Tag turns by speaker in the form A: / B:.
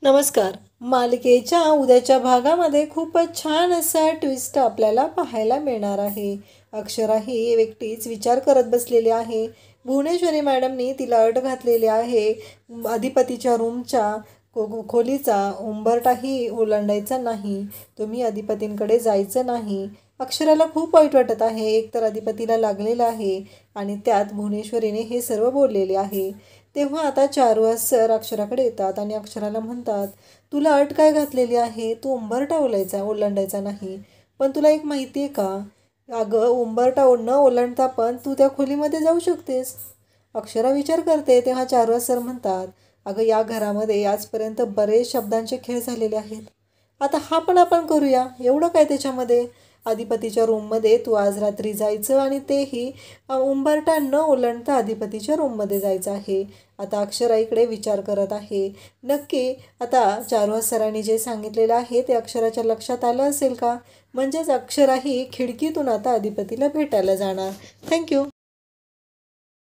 A: नमस्कार. मालिकेच्या उद्याच्या भागामध्ये खूपच छान असा ट्विस्ट आपल्याला पाहायला मिळणार आहे. अक्षरा ही एकटीच विचार करत बसलेली आहे. भुवनेश्वरी मॅडमनी तिला अट घातलेली आहे. अधिपतीच्या रूमच्या खोलीचा उंबरठाही ओलांडायचा नाही. तुम्ही अधिपतींकडे जायचं नाही. अक्षराला खूप वाईट वाटत आहे. एकतर अधिपतीला लागलेलं आहे आणि त्यात भुवनेश्वरीने हे सर्व बोललेले आहे. तेव्हा आता चारुहास सर अक्षराकडे येतात आणि अक्षराला म्हणतात, तुला अट काय घातलेली आहे? तू उंबरठा ओलांडायचा नाही. पण तुला एक माहिती आहे का? अगं, उंबरठा न ओलांडता पण तू त्या खोलीमध्ये जाऊ शकतेस. अक्षरा विचार करते. तेव्हा चारुहास सर म्हणतात, अगं, या घरामध्ये आजपर्यंत बरेच शब्दांचे खेळ झालेले आहेत. आता हा पण आपण करूया. एवढं काय त्याच्यामध्ये? अधिपतीच्या रूममध्ये तू आज रात्री जायचं आणि तेही उंबरठा न ओलांडता अधिपतीच्या रूममध्ये जायचं आहे. आता अक्षरा इकडे विचार करत आहे. नक्की आता चारुहास सरांनी जे सांगितलेलं आहे ते अक्षराच्या लक्षात आलं असेल का? म्हणजेच अक्षरा ही खिडकीतून आता अधिपतीला भेटायला जाणार. थँक्यू.